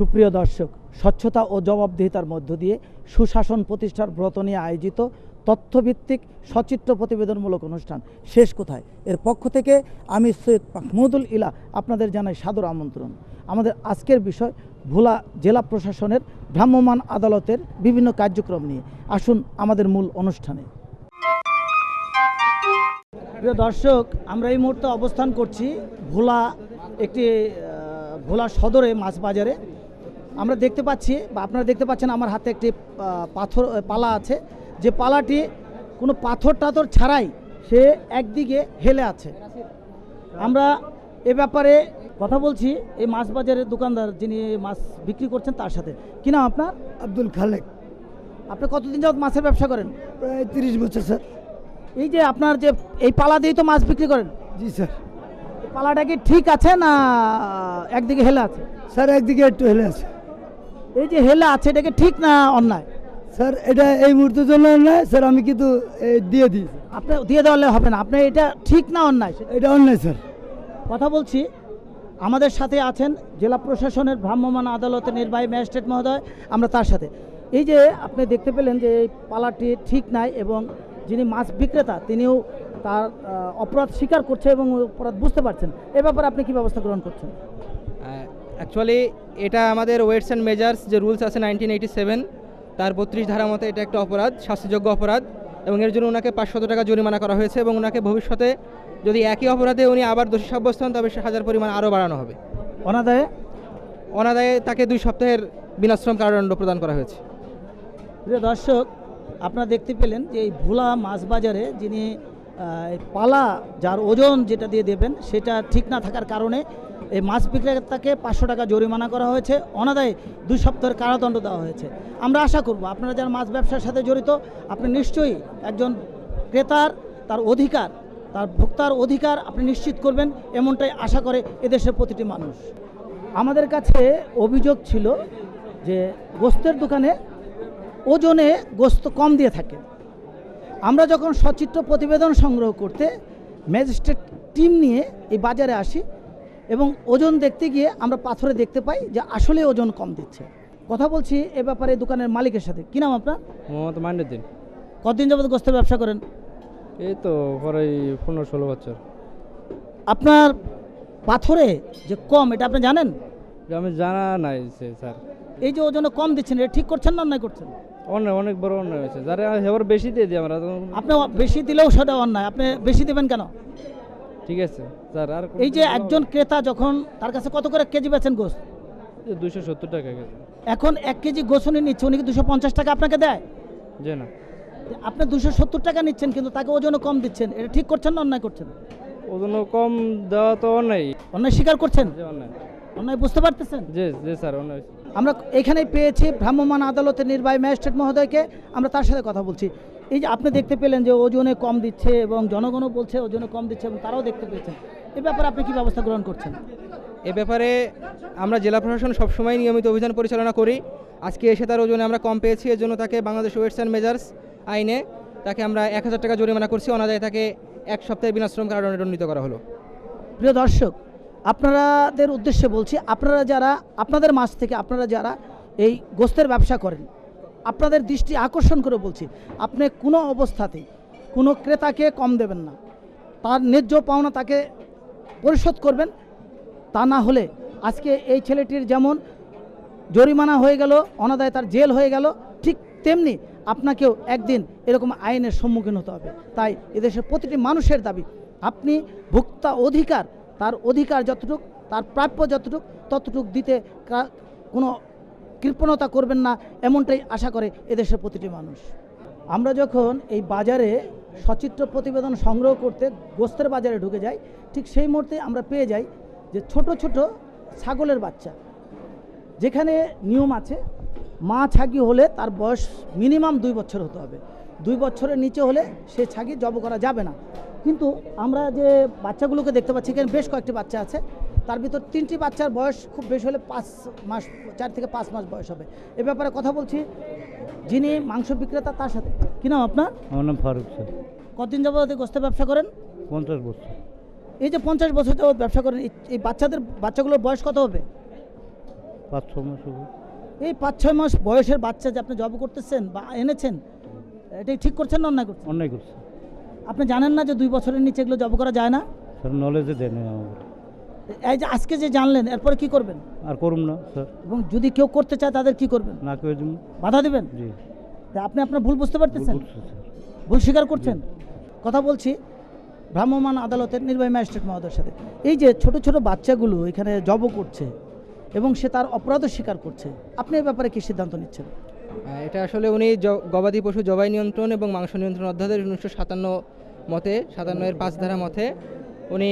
সুপ্রিয় দর্শক, স্বচ্ছতা ও জবাবদিহিতার মধ্য দিয়ে সুশাসন প্রতিষ্ঠার ব্রত নিয়ে আয়োজিত তথ্যভিত্তিক সচিত্র প্রতিবেদনমূলক অনুষ্ঠান শেষ কোথায় এর পক্ষ থেকে আমি সৈয়দ মাহমুদুল ইলা আপনাদের জানাই সাদর আমন্ত্রণ। আমাদের আজকের বিষয় ভোলা জেলা প্রশাসনের ভ্রাম্যমাণ আদালতের বিভিন্ন কার্যক্রম নিয়ে। আসুন আমাদের মূল অনুষ্ঠানে। প্রিয় দর্শক, আমরা এই মুহূর্তে অবস্থান করছি ভোলা সদরে মাছ বাজারে। আমরা দেখতে পাচ্ছি বা আপনারা দেখতে পাচ্ছেন আমার হাতে একটি পালা আছে, যে পালাটি কোনো পাথর টাথর ছাড়াই সে একদিকে হেলে আছে। আমরা এ ব্যাপারে কথা বলছি এই মাছ বাজারের দোকানদার যিনি মাছ বিক্রি করছেন তার সাথে। কি নাম আপনার? আব্দুল খালেক। আপনি কতদিন যাবত মাছের ব্যবসা করেন? প্রায় 30 বছর স্যার। এই যে আপনার যে এই পালা দিয়েই তো মাছ বিক্রি করেন? জি স্যার। পালাটা কি ঠিক আছে না একদিকে হেলে আছে? স্যার একদিকে একটু হেলে আছে। এই যে হেলে আছে এটাকে ঠিক না অন্যায়? স্যার এটা এই মুহূর্তের জন্য নয় স্যার, আমি কিন্তু দিয়ে দিই। আপনি দিয়ে দেওয়ালে হবে না, আপনি এটা ঠিক না অন্যায়? এটা অন্যায় স্যার। কথা বলছি, আমাদের সাথে আছেন জেলা প্রশাসনের ভ্রাম্যমাণ আদালতের নির্বাহী ম্যাজিস্ট্রেট মহোদয়। আমরা তার সাথে এই যে আপনি দেখতে পেলেন যে এই পালাটি ঠিক নাই এবং যিনি মাছ বিক্রেতা তিনিও তার অপরাধ স্বীকার করছে এবং অপরাধ বুঝতে পারছেন। এ ব্যাপারে আপনি কি ব্যবস্থা গ্রহণ করছেন? অ্যাকচুয়ালি এটা আমাদের ওয়েটস অ্যান্ড মেজার্স যে রুলস আছে 1987 তার 32 ধারা মতে এটা একটা অপরাধ, শাস্তিযোগ্য অপরাধ, এবং এর জন্য ওনাকে 500 টাকা জরিমানা করা হয়েছে এবং ওনাকে ভবিষ্যতে যদি একই অপরাধে উনি আবার দোষী সাব্যস্ত হন তবে 1000 পরিমাণ আরও বাড়ানো হবে। অনাদায়ে তাকে 2 সপ্তাহের বিনাশ্রম কারাদণ্ড প্রদান করা হয়েছে। প্রিয় দর্শক, আপনারা দেখতে পেলেন যে এই ভোলা মাছ বাজারে যিনি পালা যার ওজন যেটা দিয়ে দেবেন সেটা ঠিক না থাকার কারণে এই মাছ বিক্রেতাকে 500 টাকা জরিমানা করা হয়েছে, অনাদায়ে 2 সপ্তাহের কারাদণ্ড দেওয়া হয়েছে। আমরা আশা করব আপনারা যারা মাছ ব্যবসার সাথে জড়িত আপনি নিশ্চয়ই একজন ক্রেতার তার অধিকার, তার ভোক্তার অধিকার আপনি নিশ্চিত করবেন, এমনটাই আশা করে এদেশের প্রতিটি মানুষ। আমাদের কাছে অভিযোগ ছিল যে গোস্তের দোকানে ওজনে গোস্ত কম দিয়ে থাকে। আমরা যখন সচিত্র প্রতিবেদন সংগ্রহ করতে ম্যাজিস্ট্রেট টিম নিয়ে এই বাজারে আসি এবং ওজন দেখতে গিয়ে আমরা পাথরে দেখতে পাই যে আসলে ওজন কম দিচ্ছে। কথা বলছি এ ব্যাপারে দোকানের মালিকের সাথে। কি নাম আপনার? মোহাম্মদ মাইনুদ্দিন। কতদিন যাবত গোস্তের ব্যবসা করেন? এই তো প্রায় 15-16 বছর। আপনার পাথরে যে কম এটা আপনি জানেন? আমি জানা নাই স্যার। এই যে ওজনে কম দিচ্ছেন এটা ঠিক করছেন না অন্যায় করছেন? অনেক বড় অন্যায় হয়েছে, যারা এবার বেশি দিয়ে দিই আমরা। আপনি বেশি দিলেও সেটা অন্যায়, আপনি বেশি দেবেন কেন? ঠিক আছে স্যার। আর এই যে একজন ক্রেতা যখন তার কাছে কত করে কেজি বেচেন গোস্ত? 270 টাকা কেজি। এখন 1 কেজি গোস্ত উনি নিচ্ছে, উনি কি 250 টাকা আপনাকে দেয়? যে না, আপনি 270 টাকা নিচ্ছেন কিন্তু তাকে ওজনও কম দিচ্ছেন, এটা ঠিক করছেন না অন্যায় করছেন? ওজন কম দেওয়া তো অন্যায়। অন্যায় স্বীকার করছেন? যে অন্যায়। অন্যায় বুঝতে পারতেছেন? যে স্যার অন্যায়। আমরা এখানেই পেয়েছি ভ্রাম্যমাণ আদালতের নির্বাহী ম্যাজিস্ট্রেট মহোদয়কে, আমরা তার সাথে কথা বলছি। এই যে আপনি দেখতে পেলেন যে ওজনে কম দিচ্ছে এবং জনগণও বলছে ওজনে কম দিচ্ছে এবং তারাও দেখতে পেয়েছেন, এই ব্যাপারে আপনি কি ব্যবস্থা গ্রহণ করছেন? এ ব্যাপারে আমরা জেলা প্রশাসন সবসময় নিয়মিত অভিযান পরিচালনা করি। আজকে এসে তার ওজনে আমরা কম পেয়েছি, এর জন্য তাকে বাংলাদেশ ওয়েটস অ্যান্ড মেজার্স আইনে তাকে আমরা 1000 টাকা জরিমানা করছি, অনাদায়ে তাকে 1 সপ্তাহের বিনাশ্রম কারাদণ্ডে দণ্ডিত করা হলো। প্রিয় দর্শক, আপনাদের উদ্দেশ্যে বলছি, আপনাদের মাছ থেকে আপনারা যারা এই গোস্তের ব্যবসা করেন আপনাদের দৃষ্টি আকর্ষণ করে বলছি, আপনি কোনো অবস্থাতেই কোনো ক্রেতাকে কম দেবেন না, তার ন্যায্য পাওনা তাকে পরিশোধ করবেন। তা না হলে আজকে এই ছেলেটির যেমন জরিমানা হয়ে গেল, অনাদায়ে তার জেল হয়ে গেল, ঠিক তেমনি আপনাকেও একদিন এরকম আইনের সম্মুখীন হতে হবে। তাই এদেশের প্রতিটি মানুষের দাবি, আপনি ভোক্তা অধিকার, তার অধিকার যতটুকু, তার প্রাপ্য যতটুকু ততটুকু দিতে কোনো কৃপণতা করবেন না, এমনটাই আশা করে এদেশের প্রতিটি মানুষ। আমরা যখন এই বাজারে সচিত্র প্রতিবেদন সংগ্রহ করতে গোস্তের বাজারে ঢুকে যাই, ঠিক সেই মুহূর্তে আমরা পেয়ে যাই যে ছোট ছোট ছাগলের বাচ্চা, যেখানে নিয়ম আছে মা ছাগি হলে তার বয়স মিনিমাম 2 বছর হতে হবে, 2 বছরের নিচে হলে সে ছাগি জব করা যাবে না। কিন্তু আমরা যে বাচ্চাগুলোকে দেখতে পাচ্ছি এখানে বেশ কয়েকটি বাচ্চা আছে, তার ভিতর 3টি বাচ্চার বয়স খুব বেশি হলে 5 মাস, 4 থেকে 5 মাস বয়স হবে। এ ব্যাপারে কথা বলছি যিনি মাংস বিক্রেতা তার সাথে। কি নাম আপনার? আমার নাম ফারুক স্যার। কতদিন যাবত গোস্তের ব্যবসা করেন? 50 বছর। এই যে 50 বছর যাবত ব্যবসা করেন, এই বাচ্চাগুলোর বয়স কত হবে? 5-6 মাস হবে। এই 5-6 মাস বয়সের বাচ্চা যে আপনি জব করতেছেন বা এনেছেন, এটাই ঠিক করছেন না অন্যায় করছেন? অন্যায় করছে আপনি জানেন না যে 2 বছরের নিচে এগুলো জব করা যায় না? স্যার, নলেজে দেয় না আমাকে। এই যে আজকে যে জানলেন, এরপরে কি করবেন? আর করুম না স্যার, এবং যদি কেউ করতে চায় তাদের কি করবেন? না করে দিন। বাধা দিবেন? জি, তা আপনি আপনার ভুল বুঝতে পারতেছেন? বলছি স্যার। ভুল স্বীকার করছেন? কথা বলছি ভ্রাম্যমাণ আদালতের নির্বাহী ম্যাজিস্ট্রেট মহোদয়ের সাথে। এই যে ছোট ছোট বাচ্চাগুলো এখানে জব করছে এবং সে তার অপরাধও স্বীকার করছে, আপনি এই ব্যাপারে কি সিদ্ধান্ত নিচ্ছেন? এটা আসলে উনি গবাদি পশু জবাই নিয়ন্ত্রণ এবং মাংস নিয়ন্ত্রণ অধ্যাদেশ 1957 মতে 57-এর 5 ধারা মতে উনি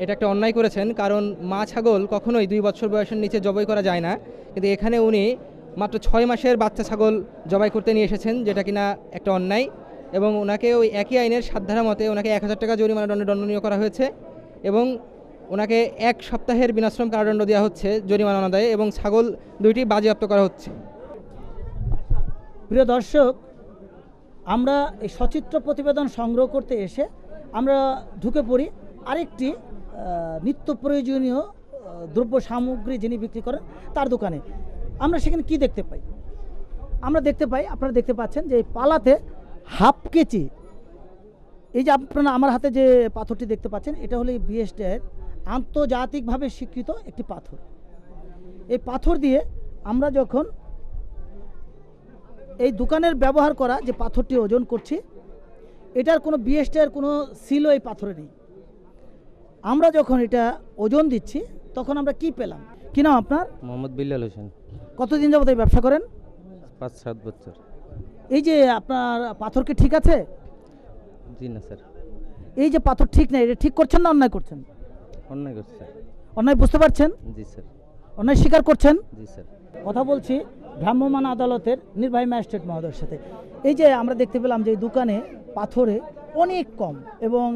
এটা একটা অন্যায় করেছেন। কারণ মা ছাগল কখনোই 2 বছর বয়সের নিচে জবাই করা যায় না, কিন্তু এখানে উনি মাত্র 6 মাসের বাচ্চা ছাগল জবাই করতে নিয়ে এসেছেন, যেটা কিনা একটা অন্যায়। এবং ওনাকে ওই একই আইনের 7 ধারা মতে ওনাকে 1000 টাকা জরিমানা দণ্ডনীয় করা হয়েছে এবং ওনাকে 1 সপ্তাহের বিনাশ্রম কারাদণ্ড দেওয়া হচ্ছে জরিমানা আদায়ে, এবং ছাগল 2টি বাজেয়াপ্ত করা হচ্ছে। প্রিয় দর্শক, আমরা এই সচিত্র প্রতিবেদন সংগ্রহ করতে এসে আমরা ঢুকে পড়ি আরেকটি নিত্য প্রয়োজনীয় দ্রব্য সামগ্রী যিনি বিক্রি করেন তার দোকানে। আমরা সেখানে কি দেখতে পাই? আমরা দেখতে পাই, আপনারা দেখতে পাচ্ছেন যে এই পালাতে হাফ কেজি, এই যে আপনারা আমার হাতে যে পাথরটি দেখতে পাচ্ছেন, এটা হলো এই বিএসটিআইয়ের আন্তর্জাতিকভাবে স্বীকৃত একটি পাথর। এই পাথর দিয়ে আমরা যখন এই দোকানের ব্যবহার করা যে পাথরটি ওজন করছি, এটার কোনো বিএসটিআইয়ের কোনো সিলও এই পাথরে নেই। আমরা যখন এটা ওজন দিচ্ছি তখন আমরা কি পেলাম? কি নাম আপনার? মোহাম্মদ বিল্লাল হোসেন। কতদিন যাবত এই ব্যবসা করেন? 5-7 বছর। এই যে আপনার পাথর কি ঠিক আছে? জি না স্যার, এই যে পাথর ঠিক নেই, এটা ঠিক করছেন না অন্যায় করছেন? অন্যায় করছে স্যার। অন্যায় বুঝতে পারছেন? জি স্যার। অন্যায় স্বীকার করছেন? জি স্যার। কথা বলছি ভ্রাম্যমাণ আদালতের নির্বাহী ম্যাজিস্ট্রেট মহোদয়ের সাথে। এই যে আমরা দেখতে পেলাম যে এই দোকানে পাথরে অনেক কম, এবং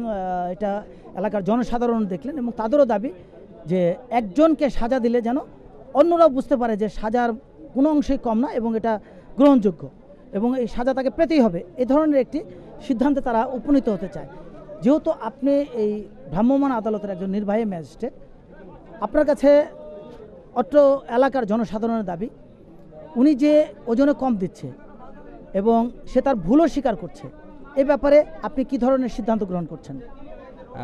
এটা এলাকার জনসাধারণ দেখলেন এবং তাদেরও দাবি যে একজনকে সাজা দিলে যেন অন্যরাও বুঝতে পারে যে সাজার কোনো অংশই কম না এবং এটা গ্রহণযোগ্য, এবং এই সাজা তাকে পেতেই হবে, এই ধরনের একটি সিদ্ধান্তে তারা উপনীত হতে চায়। যেহেতু আপনি এই ভ্রাম্যমাণ আদালতের একজন নির্বাহী ম্যাজিস্ট্রেট, আপনার কাছে অত্র এলাকার জনসাধারণের দাবি, উনি যে ওজনে কম দিচ্ছে এবং সে তার ভুলও স্বীকার করছে, এই ব্যাপারে আপনি কি ধরনের সিদ্ধান্ত গ্রহণ করছেন?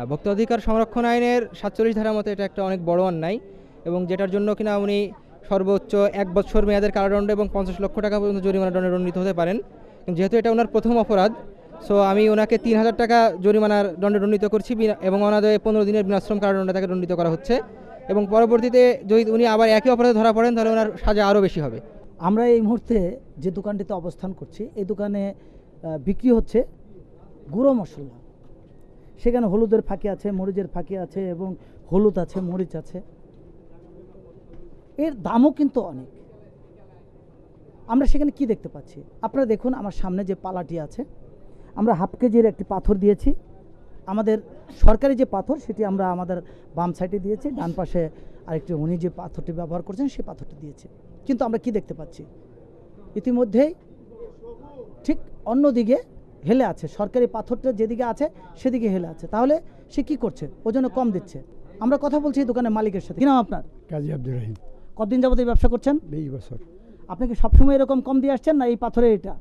ভোক্তা অধিকার সংরক্ষণ আইনের 47 ধারা মতে এটা একটা অনেক বড় অন্যায়, এবং যেটার জন্য কিনা উনি সর্বোচ্চ 1 বছর মেয়াদের কারাদণ্ড এবং 50 লক্ষ টাকা পর্যন্ত জরিমানা দণ্ডে দণ্ডিত হতে পারেন। যেহেতু এটা ওনার প্রথম অপরাধ, সো আমি ওনাকে 3000 টাকা জরিমানার দণ্ডে দণ্ডিত করছি এবং অনাদায়ে 15 দিনের বিনাশ্রম কারাদণ্ডে তাকে দণ্ডিত করা হচ্ছে। এবং পরবর্তীতে যদি উনি আবার একই অপরাধে ধরা পড়েন তাহলে ওনার সাজা আরও বেশি হবে। আমরা এই মুহূর্তে যে দোকানটিতে অবস্থান করছি, এই দোকানে বিক্রি হচ্ছে গুঁড়ো মশলা। সেখানে হলুদের ফাঁকি আছে, মরিচের ফাঁকি আছে, এবং হলুদ আছে, মরিচ আছে। এর দামও কিন্তু অনেক। আমরা সেখানে কি দেখতে পাচ্ছি? আপনারা দেখুন, আমার সামনে যে পালাটি আছে, আমরা হাফ কেজির একটি পাথর দিয়েছি। আমাদের সরকারি যে পাথর সেটি আমরা আমাদের বাম সাইডে দিয়েছি, ডান পাশে আরেকটি উনি যে পাথরটি ব্যবহার করছেন সেই পাথরটি দিয়েছি। কিন্তু আমরা কি দেখতে পাচ্ছি? ইতিমধ্যেই ঠিক অন্যদিকে হেলে আছে, সরকারি পাথরটা যেদিকে আছে সেদিকে হেলে আছে। তাহলে সে কি করছে? ওজনে কম দিচ্ছে। আমরা কথা বলছি এই দোকানের মালিকের সাথে। কি নাম আপনার? কাজী আব্দুর রহিম। কতদিন যাবত এই ব্যবসা করছেন? 20 বছর। আপনি কি সবসময় এরকম কম দিয়ে আসছেন, না এই পাথরে এটা?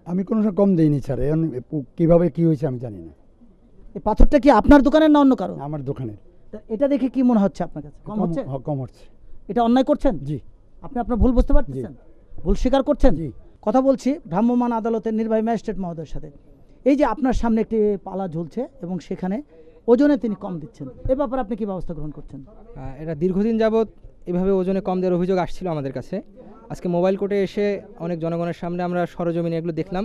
আমি কোনো সময় কম দিইনি স্যার, এখন কীভাবে কী হয়েছে আমি জানি না। এই পাথরটা কি আপনার দোকানের না অন্য কারো? আমার দোকানের। তা এটা দেখে কি মনে হচ্ছে আপনার কাছে? কম হচ্ছে? কম হচ্ছে। এটা অন্যায় করছেন? জি। আপনি আপনার ভুল বুঝতে পারতেছেন? ভুল স্বীকার করছেন? জি। কথা কথা বলছি ভ্রাম্যমাণ আদালতের নির্বাহী ম্যাজিস্ট্রেট মহোদয়ের সাথে। এই যে আপনার সামনে একটি পালা ঝুলছে এবং সেখানে ওজনে তিনি কম দিচ্ছেন, এ ব্যাপারে আপনি কি ব্যবস্থা গ্রহণ করছেন? এটা দীর্ঘদিন যাবৎ এভাবে ওজনে কম দেওয়ার অভিযোগ আসছিল আমাদের কাছে। আজকে মোবাইল কোর্টে এসে অনেক জনগণের সামনে আমরা সরজমিনে এগুলো দেখলাম,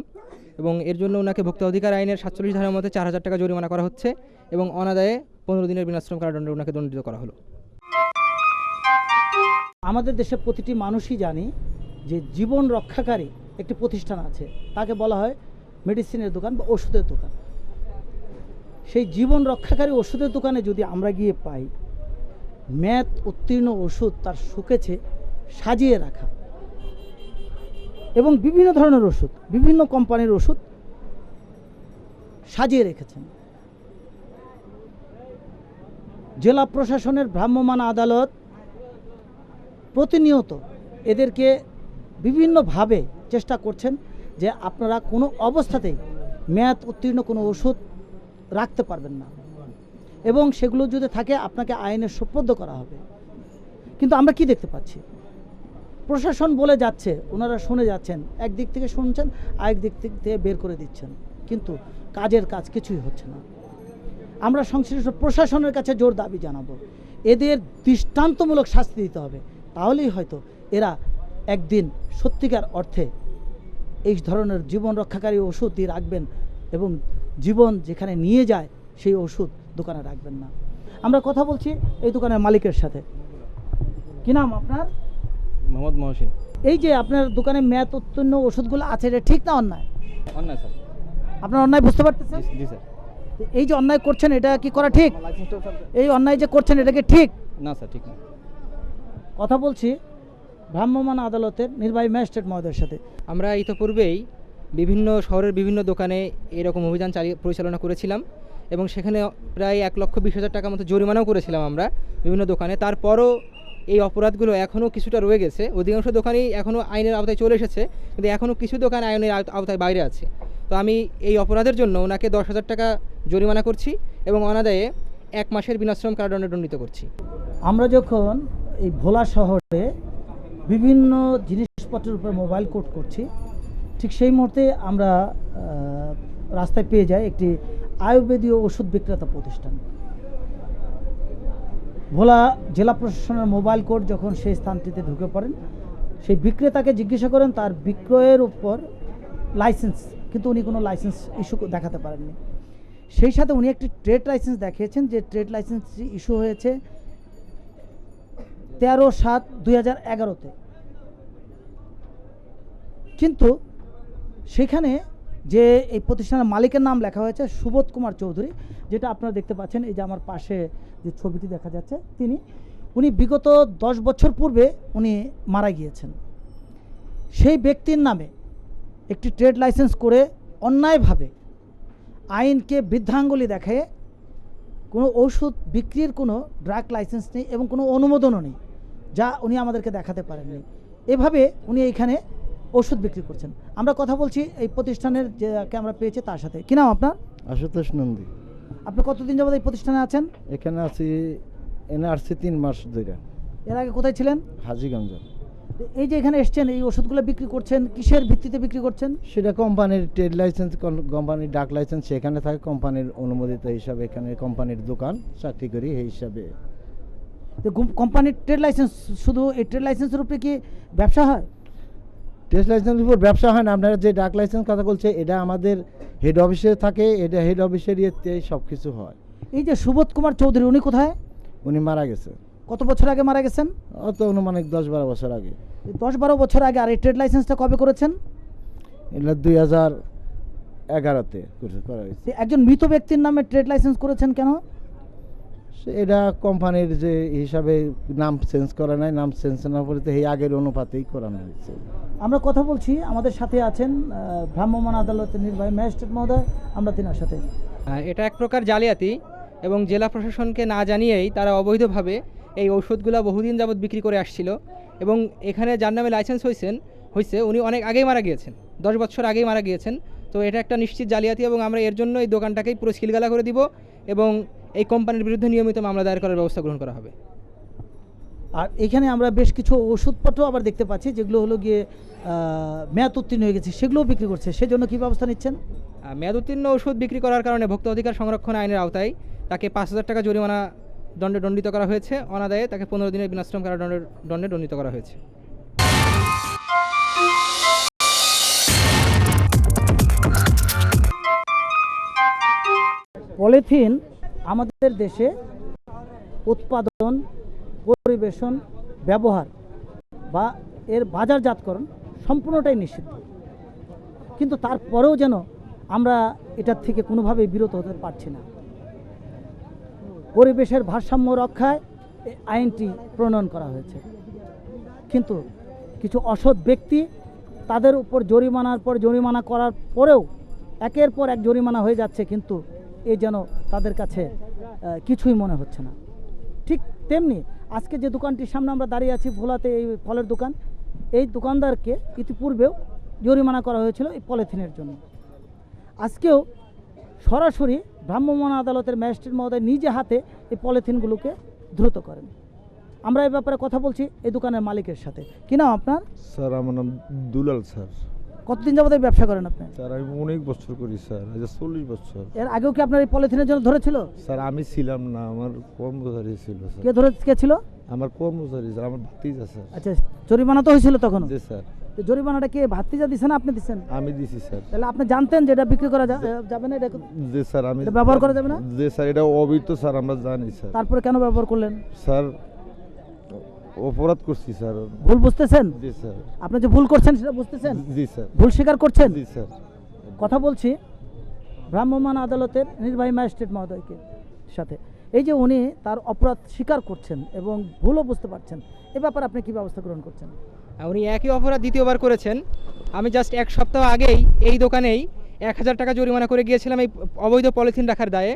এবং এর জন্য ওনাকে ভোক্তা অধিকার আইনের 47 ধারার মধ্যে 4000 টাকা জরিমানা করা হচ্ছে এবং অনাদায়ে 15 দিনের বিনাশ্রম কারাদণ্ডে ওনাকে দণ্ডিত করা হলো। আমাদের দেশে প্রতিটি মানুষই জানি যে জীবন রক্ষাকারী একটি প্রতিষ্ঠান আছে, তাকে বলা হয় মেডিসিনের দোকান বা ওষুধের দোকান। সেই জীবন রক্ষাকারী ওষুধের দোকানে যদি আমরা গিয়ে পাই মেয়াদ উত্তীর্ণ ওষুধ তার শোকেছে সাজিয়ে রাখা, এবং বিভিন্ন ধরনের ওষুধ, বিভিন্ন কোম্পানির ওষুধ সাজিয়ে রেখেছেন, জেলা প্রশাসনের ভ্রাম্যমাণ আদালত প্রতিনিয়ত এদেরকে বিভিন্নভাবে চেষ্টা করছেন যে আপনারা কোনো অবস্থাতেই মেয়াদ উত্তীর্ণ কোনো ওষুধ রাখতে পারবেন না, এবং সেগুলো যদি থাকে আপনাকে আইনের সোপর্দ করা হবে। কিন্তু আমরা কি দেখতে পাচ্ছি, প্রশাসন বলে যাচ্ছে, ওনারা শুনে যাচ্ছেন, একদিক থেকে শুনছেন, আরেক দিক থেকে বের করে দিচ্ছেন, কিন্তু কাজের কাজ কিছুই হচ্ছে না। আমরা সংশ্লিষ্ট প্রশাসনের কাছে জোর দাবি জানাবো, এদের দৃষ্টান্তমূলক শাস্তি দিতে হবে, তাহলেই হয়তো এরা একদিন সত্যিকার অর্থে এই ধরনের জীবন রক্ষাকারী ওষুধ দিয়ে রাখবেন, এবং জীবন যেখানে নিয়ে যায় সেই ওষুধ দোকানে রাখবেন না। আমরা কথা বলছি এই দোকানের মালিকের সাথে। কি নাম আপনার? মোহাম্মদ মহসিন। এই যে আপনার দোকানে মেয়াদ উত্তীর্ণ ওষুধগুলো আছে, এটা ঠিক না অন্যায়? অন্যায় স্যার। আপনার অন্যায় বুঝতে পারতেছেন? জি স্যার। এই যে অন্যায় করছেন এটা কি করা ঠিক? এই অন্যায় যে করছেন এটা কি ঠিক? না স্যার, ঠিক না। কথা বলছি ভ্রাম্যমাণ আদালতের নির্বাহী ম্যাজিস্ট্রেট মহোদয়ের সাথে। আমরা ইতোপূর্বেই বিভিন্ন শহরের বিভিন্ন দোকানে এরকম অভিযান পরিচালনা করেছিলাম, এবং সেখানে প্রায় 1,20,000 টাকা মতো জরিমানাও করেছিলাম আমরা বিভিন্ন দোকানে। তারপরও এই অপরাধগুলো এখনও কিছুটা রয়ে গেছে। অধিকাংশ দোকানেই এখনও আইনের আওতায় চলে এসেছে, কিন্তু এখনও কিছু দোকান আইনের আওতায় বাইরে আছে। তো আমি এই অপরাধের জন্য ওনাকে 10,000 টাকা জরিমানা করছি এবং অনাদায়ে 1 মাসের বিনাশ্রম কারাদণ্ডে দণ্ডিত করছি। আমরা যখন এই ভোলা শহরে বিভিন্ন জিনিসপত্রের উপর মোবাইল কোড করছি, ঠিক সেই মুহূর্তে আমরা রাস্তায় পেয়ে যাই একটি আয়ুর্বেদীয় ওষুধ বিক্রেতা প্রতিষ্ঠান। ভোলা জেলা প্রশাসনের মোবাইল কোড যখন সেই স্থানটিতে ঢুকে পড়েন, সেই বিক্রেতাকে জিজ্ঞাসা করেন তার বিক্রয়ের উপর লাইসেন্স, কিন্তু উনি কোনো লাইসেন্স ইস্যু দেখাতে পারেননি। সেই সাথে উনি একটি ট্রেড লাইসেন্স দেখিয়েছেন, যে ট্রেড লাইসেন্সটি ইস্যু হয়েছে 13/7/2011-তে, কিন্তু সেখানে যে এই প্রতিষ্ঠানের মালিকের নাম লেখা হয়েছে সুবোধ কুমার চৌধুরী, যেটা আপনারা দেখতে পাচ্ছেন, এই যে আমার পাশে যে ছবিটি দেখা যাচ্ছে, উনি বিগত 10 বছর পূর্বে উনি মারা গিয়েছেন। সেই ব্যক্তির নামে একটি ট্রেড লাইসেন্স করে অন্যায়ভাবে আইনকে বৃদ্ধাঙ্গুলি দেখে কোনো ওষুধ বিক্রির কোনো ড্রাগ লাইসেন্স নেই এবং কোনো অনুমোদনও নেই, যা উনি আমাদেরকে দেখাতে পারেননি। এভাবে উনি এইখানে ওষুধ বিক্রি করছেন। আমরা কথা বলছি এই প্রতিষ্ঠানের যাকে আমরা পেয়েছি তার সাথে। কি নাম আপনার? আশুতোষ নন্দী। আপনি কতদিন যাবত এই প্রতিষ্ঠানে আছেন? এখানে আছি, এনে আসছি 3 মাস ধরে। এর আগে কোথায় ছিলেন? হাজীগঞ্জ। এই যে এখানে এসছেন, এই ওষুধগুলো বিক্রি করছেন, কিসের ভিত্তিতে বিক্রি করছেন? সেটা কোম্পানির ট্রেড লাইসেন্স, কোম্পানির ডাক লাইসেন্স সেখানে থাকে, কোম্পানির অনুমোদিত হিসাবে এখানে কোম্পানির দোকান চাকরি করি, এই হিসাবে। তো কোম্পানির ট্রেড লাইসেন্স, শুধু এই ট্রেড লাইসেন্সের উপরে কি ব্যবসা হয়? ট্রেড লাইসেন্সের উপর ব্যবসা হয় না। আপনারা যে ডাক লাইসেন্স কথা বলছে, এটা আমাদের হেড অফিসে থাকে, এটা হেড অফিসের ইয়েতে সব কিছু হয়। এই যে সুবোধ কুমার চৌধুরী, উনি কোথায়? উনি মারা গেছে। কত বছর আগে মারা গেছেন? অত অনুমানিক 10-12 বছর আগে। 10-12 বছর আগে। আর এই ট্রেড লাইসেন্সটা কবে করেছেন? এটা 2011-তে করা হয়েছে। একজন মৃত ব্যক্তির নামে ট্রেড লাইসেন্স করেছেন কেন? এটা কোম্পানির যে হিসাবে নাম চেঞ্জ করা নাই, নাম চেঞ্জ না করে এই আগের অনুপাতেই করানো হয়েছে। আমরা কথা বলছি, আমাদের সাথে আছেন ভ্রাম্যমাণ আদালতের নির্বাহী ম্যাজিস্ট্রেট মহোদয়, আমরা তিনার সাথে। এটা এক প্রকার জালিয়াতি, এবং জেলা প্রশাসনকে না জানিয়েই তারা অবৈধভাবে এই ওষুধগুলো বহুদিন যাবৎ বিক্রি করে আসছিল, এবং এখানে যার নামে লাইসেন্স হয়েছে উনি অনেক আগেই মারা গিয়েছেন, 10 বছর আগেই মারা গিয়েছেন। তো এটা একটা নিশ্চিত জালিয়াতি, এবং আমরা এর জন্য এই দোকানটাকেই পুরো সিলগালা করে দিব, এবং এই কোম্পানির বিরুদ্ধে নিয়মিত মামলা দায়ের করার ব্যবস্থা গ্রহণ করা হবে। আর এখানে আমরা বেশ কিছু ওষুধপত্র আবার দেখতে পাচ্ছি, যেগুলো হলো গিয়ে মেয়াদ উত্তীর্ণ হয়ে গেছে, সেগুলোও বিক্রি করছে। সেজন্য কী ব্যবস্থা নিচ্ছেন? মেয়াদ উত্তীর্ণ ওষুধ বিক্রি করার কারণে ভোক্তা অধিকার সংরক্ষণ আইনের আওতায় তাকে 5,000 টাকা জরিমানা দণ্ডিত করা হয়েছে, অনাদায়ে তাকে 15 দিনের বিনাশ্রম কারাদণ্ডে দণ্ডিত করা হয়েছে। পলিথিন আমাদের দেশে উৎপাদন, পরিবেশন, ব্যবহার বা এর বাজারজাতকরণ সম্পূর্ণটাই নিষিদ্ধ, কিন্তু তারপরেও যেন আমরা এটার থেকে কোনোভাবেই বিরত হতে পারছি না। পরিবেশের ভারসাম্য রক্ষায় এই আইনটি প্রণয়ন করা হয়েছে, কিন্তু কিছু অসৎ ব্যক্তি তাদের উপর জরিমানার পর জরিমানা করার পরেও একের পর এক জরিমানা হয়ে যাচ্ছে, কিন্তু এ যেন তাদের কাছে কিছুই মনে হচ্ছে না। ঠিক তেমনি আজকে যে দোকানটির সামনে আমরা দাঁড়িয়ে আছি ভোলাতে, এই ফলের দোকান, এই দোকানদারকে ইতিপূর্বেও জরিমানা করা হয়েছিল এই পলিথিনের জন্য। আজকেও সরাসরি ভ্রাম্যমাণ আদালতের ম্যাজিস্ট্রেট মহোদয় নিজে হাতে এই পলিথিনগুলোকে দ্রুত করেন। আমরা এই ব্যাপারে কথা বলছি এই দোকানের মালিকের সাথে। কি নাম আপনার? স্যার আমার নাম দুলাল স্যার। কতদিন যাবত এই ব্যবসা করেন আপনি? স্যার আমি অনেক বছর করি স্যার, আজ 40 বছর। এর আগেও কি আপনার এই পলিথিনের জন্য ধরেছিল? স্যার আমি ছিলাম না, আমার কর্মচারী ছিল স্যার। কে ছিল? আমার কর্মচারী স্যার, আমার ভাতিজা স্যার। আচ্ছা, জরিমানা তো হয়েছিল তখন? জি স্যার। জরিমানাটা কে ভাতিজা দিছেন না আপনি দিচ্ছেন? আমি দিছি স্যার। তাহলে আপনি জানতেন যে এটা বিক্রি করা যাবে না, এটা জি স্যার। আমি এটা ব্যবহার করা যাবে না? জি স্যার, এটা অবৈধ স্যার, আমরা জানি স্যার। তারপরে কেন ব্যবহার করলেন? স্যার অপরাধ করছি স্যার। ভুল বুঝতেছেন? জি স্যার। আপনি যে ভুল করছেন সেটা বুঝতেছেন? জি স্যার। ভুল স্বীকার করছেন? জি স্যার। কথা বলছি ভ্রাম্যমাণ আদালতের নির্বাহী ম্যাজিস্ট্রেট মহোদয়কে সাথে। এই যে উনি তার অপরাধ স্বীকার করছেন এবং ভুলও বুঝতে পারছেন, এ ব্যাপারে আপনি কী ব্যবস্থা গ্রহণ করছেন? উনি একই অপরাধ দ্বিতীয়বার করেছেন। আমি জাস্ট 1 সপ্তাহ আগেই এই দোকানেই 1000 টাকা জরিমানা করে গিয়েছিলাম এই অবৈধ পলিথিন রাখার দায়ে।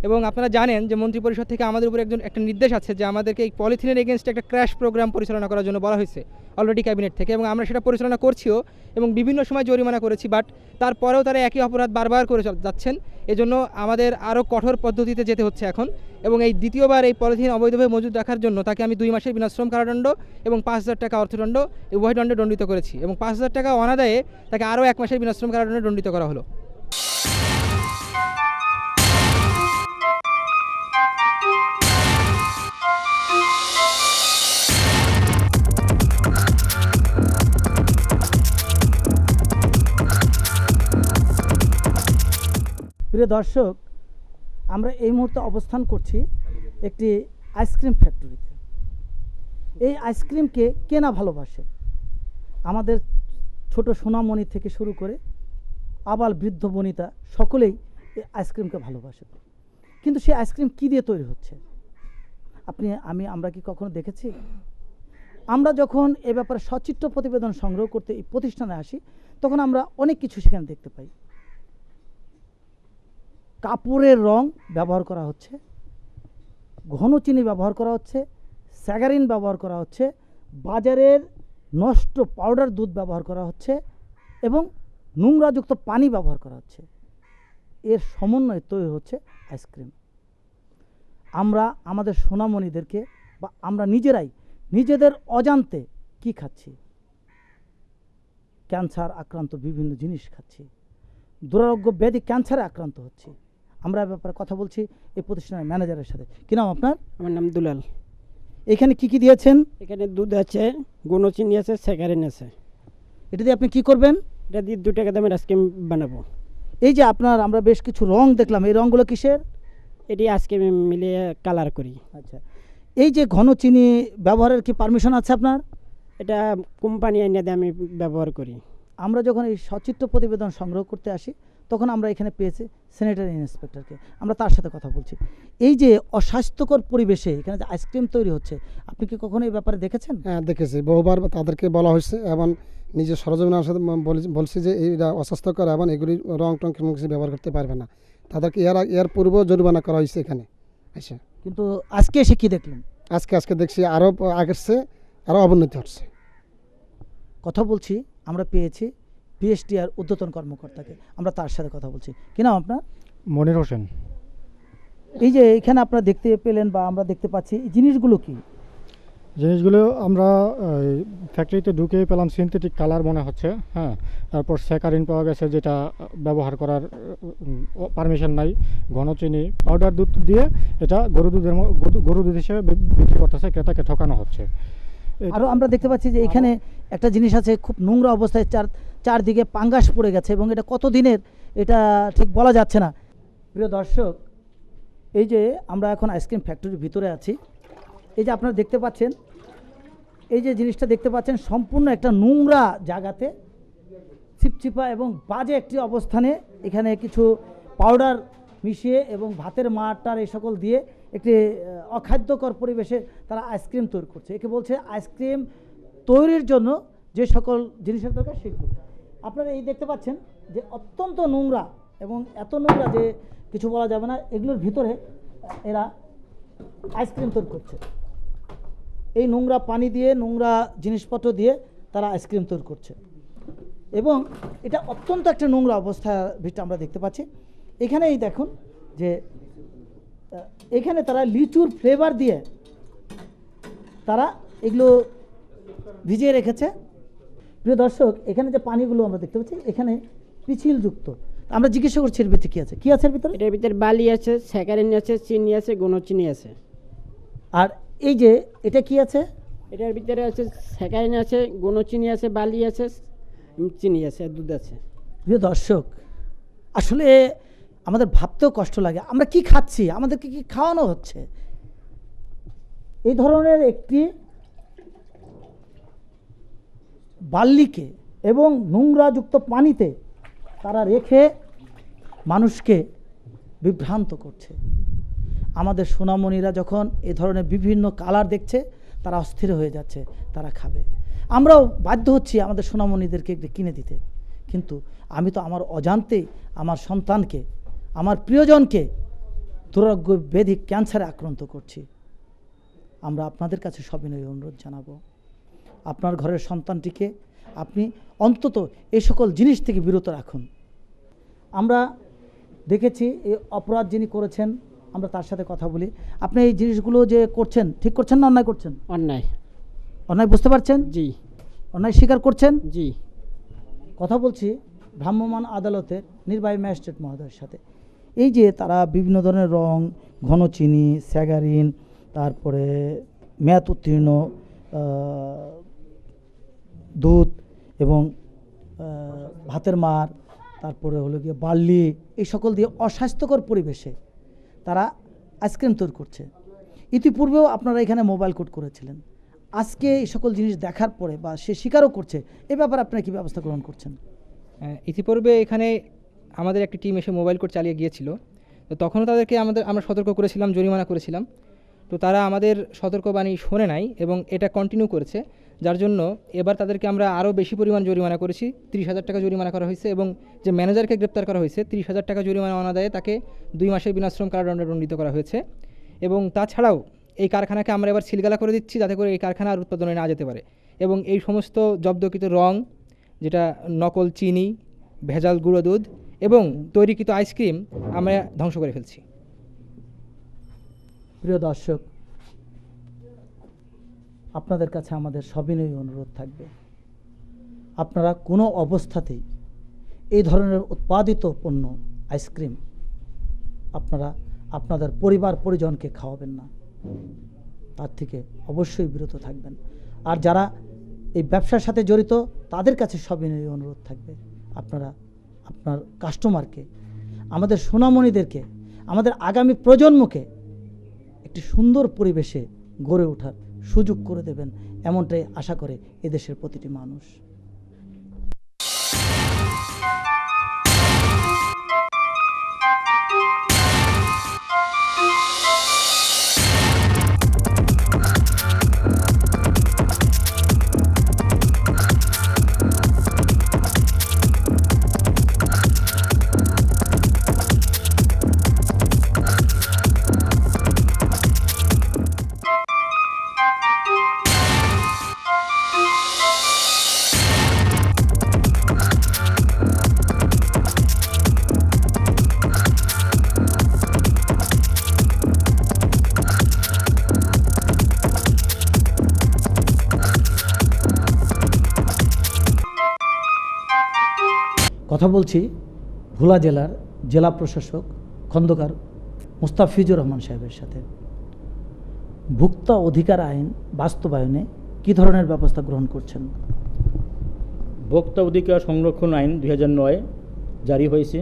এবং আপনারা জানেন যে মন্ত্রিপরিষদ থেকে আমাদের উপর একটা নির্দেশ আছে যে আমাদেরকে এই পলিথিনের এগেনস্টে একটা ক্র্যাশ প্রোগ্রাম পরিচালনা করার জন্য বলা হয়েছে অলরেডি ক্যাবিনেট থেকে, এবং আমরা সেটা পরিচালনা করছিও এবং বিভিন্ন সময় জরিমানা করেছি। বাট তারপরেও তারা একই অপরাধ বারবার করে যাচ্ছেন। এজন্য আমাদের আরও কঠোর পদ্ধতিতে যেতে হচ্ছে এখন। এবং এই দ্বিতীয়বার এই পলিথিন অবৈধভাবে মজুদ রাখার জন্য তাকে আমি 2 মাসের বিনাশ্রম কারাদণ্ড এবং 5000 টাকা অর্থদণ্ড, উভয় দণ্ডে দণ্ডিত করেছি। এবং 5000 টাকা অনাদায়ে তাকে আরও 1 মাসের বিনাশ্রম কারাদণ্ডে দণ্ডিত করা হলো। প্রিয় দর্শক, আমরা এই মুহূর্তে অবস্থান করছি একটি আইসক্রিম ফ্যাক্টরিতে। এই আইসক্রিমকে কে না ভালোবাসে? আমাদের ছোট সোনামণি থেকে শুরু করে আবাল বৃদ্ধ বনিতা সকলেই এই আইসক্রিমকে ভালোবাসে। কিন্তু সেই আইসক্রিম কী দিয়ে তৈরি হচ্ছে আমরা কি কখনো দেখেছি? আমরা যখন এ ব্যাপারে সচিত্র প্রতিবেদন সংগ্রহ করতে এই প্রতিষ্ঠানে আসি তখন আমরা অনেক কিছু সেখানে দেখতে পাই। কাপড়ের রং ব্যবহার করা হচ্ছে, ঘন চিনি ব্যবহার করা হচ্ছে, স্যাগারিন ব্যবহার করা হচ্ছে, বাজারের নষ্ট পাউডার দুধ ব্যবহার করা হচ্ছে এবং নোংরাযুক্ত পানি ব্যবহার করা হচ্ছে। এর সমন্বয়ে তৈরি হচ্ছে আইসক্রিম। আমরা আমাদের সোনামণিদেরকে বা আমরা নিজেরাই নিজেদের অজান্তে কি খাচ্ছি? ক্যান্সার আক্রান্ত বিভিন্ন জিনিস খাচ্ছি, দুরারোগ্য ব্যাধি ক্যান্সারে আক্রান্ত হচ্ছে। আমরা এ ব্যাপারে কথা বলছি এই প্রতিষ্ঠানের ম্যানেজারের সাথে। কি নাম আপনার? আমার নাম দুলাল। এখানে কি কি দিয়েছেন? এখানে দুধ আছে, গুঁড়ো চিনি আছে, স্যাকারিন আছে। এটা দিয়ে আপনি কি করবেন? এটা দিয়ে 2 টাকা দামের আইসক্রিম বানাবো। এই যে আমরা বেশ কিছু রং দেখলাম, এই রংগুলো কিসের? এটি আইসক্রিমে মিলিয়ে কালার করি। আচ্ছা, এই যে ঘন চিনি ব্যবহারের কি পারমিশন আছে আপনার? এটা কোম্পানি এনে দিয়ে আমি ব্যবহার করি। আমরা যখন এই সচিত্র প্রতিবেদন সংগ্রহ করতে আসি তখন আমরা এখানে পেয়েছি স্যানিটারি ইন্সপেক্টরকে। আমরা তার সাথে কথা বলছি। এই যে অস্বাস্থ্যকর পরিবেশে এখানে যে আইসক্রিম তৈরি হচ্ছে, আপনি কি কখনো এই ব্যাপারে দেখেছেন? হ্যাঁ, দেখেছি, বহুবার তাদেরকে বলা হয়েছে এবং নিজের সরজমিনের সাথে বলছি যে এইটা অস্বাস্থ্যকর এবং এগুলি রং টং কোনো কিছু ব্যবহার করতে পারবে না। তাদেরকে এর পূর্বেও জরিমানা করা হয়েছে এখানে আচ্ছা। কিন্তু আজকে এসে কি দেখলেন? আজকে দেখছি আরও আগের চেয়ে আরও অবনতি হচ্ছে। কথা বলছি, আমরা পেয়েছি পিএসটিআর ঊর্ধ্বতন কর্মকর্তাকে। আমরা তার সাথে কথা বলছি। কি নাম আপনার? মনির হোসেন। এই যে এখানে আপনারা দেখতে পেলেন বা আমরা দেখতে পাচ্ছি, এই জিনিসগুলো কি? জিনিসগুলো আমরা ফ্যাক্টরিতে ঢুকেই পেলাম সিনথেটিক কালার মনে হচ্ছে। হ্যাঁ, তারপর স্যাকারিন পাওয়া গেছে যেটা ব্যবহার করার পারমিশন নাই। ঘন চিনি পাউডার দুধ দিয়ে এটা গরু দুধ হিসেবে বিক্রি করতেছে, ক্রেতাকে ঠকানো হচ্ছে। আরও আমরা দেখতে পাচ্ছি যে এখানে একটা জিনিস আছে, খুব নোংরা অবস্থায়, চারদিকে পাঙ্গাস পড়ে গেছে এবং এটা কত দিনের এটা ঠিক বলা যাচ্ছে না। প্রিয় দর্শক, এই যে আমরা এখন আইসক্রিম ফ্যাক্টরির ভিতরে আছি, এই যে আপনারা দেখতে পাচ্ছেন, এই যে জিনিসটা দেখতে পাচ্ছেন সম্পূর্ণ একটা নোংরা জায়গাতে ছিপছিপা এবং বাজে একটি অবস্থানে এখানে কিছু পাউডার মিশিয়ে এবং ভাতের মাড়টার এই সকল দিয়ে একটি অখাদ্যকর পরিবেশে তারা আইসক্রিম তৈরি করছে। একে বলছে আইসক্রিম তৈরির জন্য যে সকল জিনিসের দরকার সেগুলো। আপনারা এই দেখতে পাচ্ছেন যে অত্যন্ত নোংরা এবং এত নোংরা যে কিছু বলা যাবে না। এগুলোর ভিতরে এরা আইসক্রিম তৈরি করছে। এই নোংরা পানি দিয়ে, নোংরা জিনিসপত্র দিয়ে তারা আইসক্রিম তৈরি করছে এবং এটা অত্যন্ত একটা নোংরা অবস্থা ভিতরে আমরা দেখতে পাচ্ছি। এখানেই দেখুন যে এখানে তারা লিচুর ফ্লেভার দিয়ে তারা এগুলো ভিজিয়ে রেখেছে। প্রিয় দর্শক, এখানে যে পানিগুলো আমরা দেখতে পাচ্ছি এখানে পিছিলযুক্ত। আমরা জিজ্ঞাসা করছি এর ভিতরে কী আছে, কী আছে এর ভিতরে? এটার ভিতরে বালি আছে, স্যাকারিন আছে, চিনি আছে, চিনি আছে। আর এই যে এটা কি আছে? এটার ভিতরে আছে স্যাকারিন আছে, চিনি আছে, বালি আছে, চিনি আছে, আর দুধ আছে। প্রিয় দর্শক, আসলে আমাদের ভাবতেও কষ্ট লাগে আমরা কি খাচ্ছি, আমাদেরকে কি খাওয়ানো হচ্ছে। এই ধরনের একটি বাল্লিকে এবং নোংরাযুক্ত পানিতে তারা রেখে মানুষকে বিভ্রান্ত করছে। আমাদের সোনামণিরা যখন এ ধরনের বিভিন্ন কালার দেখছে তারা অস্থির হয়ে যাচ্ছে, তারা খাবে। আমরাও বাধ্য হচ্ছি আমাদের সোনামণিদেরকে একটু কিনে দিতে, কিন্তু আমি তো আমার অজান্তেই আমার সন্তানকে, আমার প্রিয়জনকে দুরারোগ্য ব্যাধি ক্যান্সারে আক্রান্ত করছি। আমরা আপনাদের কাছে সবিনয় অনুরোধ জানাবো, আপনার ঘরের সন্তানটিকে আপনি অন্তত এই সকল জিনিস থেকে বিরত রাখুন। আমরা দেখেছি এই অপরাধ যিনি করেছেন, আমরা তার সাথে কথা বলি। আপনি এই জিনিসগুলো যে করছেন ঠিক করছেন না অন্যায় করছেন? অন্যায়। অন্যায় বুঝতে পারছেন? জি। অন্যায় স্বীকার করছেন? জি। কথা বলছি ভ্রাম্যমাণ আদালতের নির্বাহী ম্যাজিস্ট্রেট মহোদয়ের সাথে। এই যে তারা বিভিন্ন ধরনের রং, ঘন চিনি, স্যাগারিন, তারপরে মেয়াদ উত্তীর্ণ দুধ এবং ভাতের মার, তারপরে হলো গিয়ে বার্লি, এই সকল দিয়ে অস্বাস্থ্যকর পরিবেশে তারা আইসক্রিম তৈরি করছে। ইতিপূর্বেও আপনারা এখানে মোবাইল কোর্ট করেছিলেন। আজকে এই সকল জিনিস দেখার পরে বা সে স্বীকারও করছে, এ ব্যাপারে আপনারা কী ব্যবস্থা গ্রহণ করছেন? ইতিপূর্বে এখানে আমাদের একটি টিম এসে মোবাইল কোর্ট চালিয়ে গিয়েছিল, তো তখনও তাদেরকে আমরা সতর্ক করেছিলাম, জরিমানা করেছিলাম। তো তারা আমাদের সতর্কবাণী শোনে নাই এবং এটা কন্টিনিউ করেছে, যার জন্য এবার তাদেরকে আমরা আরও বেশি পরিমাণ জরিমানা করেছি। 30,000 টাকা জরিমানা করা হয়েছে এবং যে ম্যানেজারকে গ্রেপ্তার করা হয়েছে 30,000 টাকা জরিমানা অনাদায়ে তাকে 2 মাসের বিনাশ্রম কারাদণ্ডে দণ্ডিত করা হয়েছে। এবং তাছাড়াও এই কারখানাকে আমরা এবার সিলগালা করে দিচ্ছি, যাতে করে এই কারখানা আর উৎপাদনে না যেতে পারে। এবং এই সমস্ত জব্দকৃত রং, যেটা নকল চিনি, ভেজাল গুঁড়ো দুধ এবং তৈরিকৃত আইসক্রিম আমরা ধ্বংস করে ফেলছি। প্রিয় দর্শক, আপনাদের কাছে আমাদের সবিনয় অনুরোধ থাকবে, আপনারা কোনো অবস্থাতেই এই ধরনের উৎপাদিত পণ্য আইসক্রিম আপনারা আপনাদের পরিবার পরিজনকে খাওয়াবেন না, তার থেকে অবশ্যই বিরত থাকবেন। আর যারা এই ব্যবসার সাথে জড়িত তাদের কাছে সবিনয় অনুরোধ থাকবে, আপনারা আপনার কাস্টমারকে, আমাদের সোনামণিদেরকে, আমাদের আগামী প্রজন্মকে একটি সুন্দর পরিবেশে গড়ে ওঠার সুযোগ করে দেবেন, এমনটাই আশা করে এদেশের প্রতিটি মানুষ। কথা বলছি ভোলা জেলার জেলা প্রশাসক খন্দকার মুস্তাফিজুর রহমান সাহেবের সাথে। ভোক্তা অধিকার আইন বাস্তবায়নে কী ধরনের ব্যবস্থা গ্রহণ করছেন? ভোক্তা অধিকার সংরক্ষণ আইন 2009 জারি হয়েছে।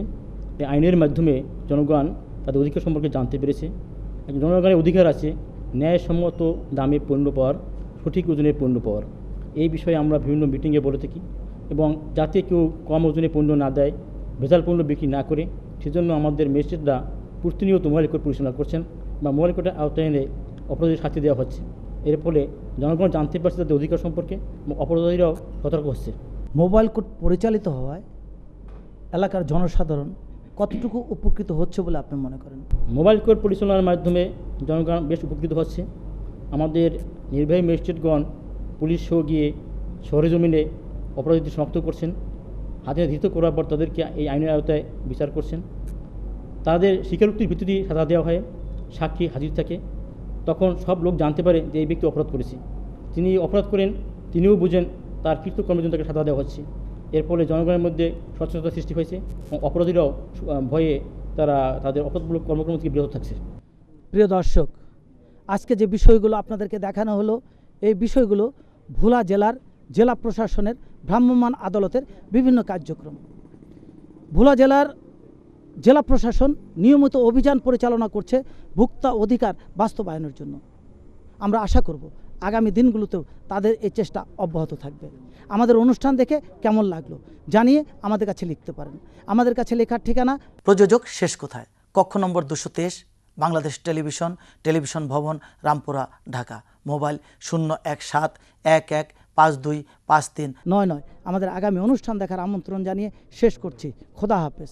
এই আইনের মাধ্যমে জনগণ তাদের অধিকার সম্পর্কে জানতে পেরেছে। জনগণের অধিকার আছে ন্যায়সম্মত দামে পণ্য পাওয়ার, সঠিক ওজনের পণ্য পাওয়ার। এই বিষয়ে আমরা বিভিন্ন মিটিংয়ে বলে থাকি এবং যাতে কেউ কম ওজনে পণ্য না দেয়, ভেজাল পণ্য বিক্রি না করে, সেজন্য আমাদের ম্যাজিস্ট্রেটরা প্রতিনিয়ত মোবাইল কোর্ট পরিচালনা করছেন বা মোবাইল কোর্টের আওতায় এনে অপরাধীর শাস্তি দেওয়া হচ্ছে। এর ফলে জনগণ জানতে পারছে তাদের অধিকার সম্পর্কে এবং অপরাধীরাও সতর্ক হচ্ছে। মোবাইল কোর্ট পরিচালিত হওয়ায় এলাকার জনসাধারণ কতটুকু উপকৃত হচ্ছে বলে আপনি মনে করেন? মোবাইল কোর্ট পরিচালনার মাধ্যমে জনগণ বেশ উপকৃত হচ্ছে। আমাদের নির্বাহী ম্যাজিস্ট্রেটগণ পুলিশ সহ গিয়ে শহরে জমিনে অপরাধীদের শনাক্ত করছেন, হাতে ধৃত করার পর তাদেরকে এই আইনের আওতায় বিচার করছেন। তাদের স্বীকারোক্তির ভিত্তিতে সাজা দেওয়া হয়, সাক্ষী হাজির থাকে, তখন সব লোক জানতে পারে যে এই ব্যক্তি অপরাধ করেছে। তিনি অপরাধ করেন, তিনিও বুঝেন তার কৃতকর্মের জন্য তাকে সাজা দেওয়া হচ্ছে। এর ফলে জনগণের মধ্যে সচেতনতা সৃষ্টি হয়েছে এবং অপরাধীরাও ভয়ে তারা তাদের অপরাধমূলক কর্মকর্ম থেকে বিরত থাকছে। প্রিয় দর্শক, আজকে যে বিষয়গুলো আপনাদেরকে দেখানো হলো, এই বিষয়গুলো ভোলা জেলার জেলা প্রশাসনের ভ্রাম্যমাণ আদালতের বিভিন্ন কার্যক্রম। ভোলা জেলার জেলা প্রশাসন নিয়মিত অভিযান পরিচালনা করছে ভোক্তা অধিকার বাস্তবায়নের জন্য। আমরা আশা করব আগামী দিনগুলোতেও তাদের এই চেষ্টা অব্যাহত থাকবে। আমাদের অনুষ্ঠান দেখে কেমন লাগলো জানিয়ে আমাদের কাছে লিখতে পারেন। আমাদের কাছে লেখার ঠিকানা প্রযোজক শেষ কোথায়, কক্ষ নম্বর 223, বাংলাদেশ টেলিভিশন, টেলিভিশন ভবন, রামপুরা, ঢাকা। মোবাইল 01715253539। আমাদের আগামী অনুষ্ঠান দেখার আমন্ত্রণ জানিয়ে শেষ করছি। খোদা হাফেজ।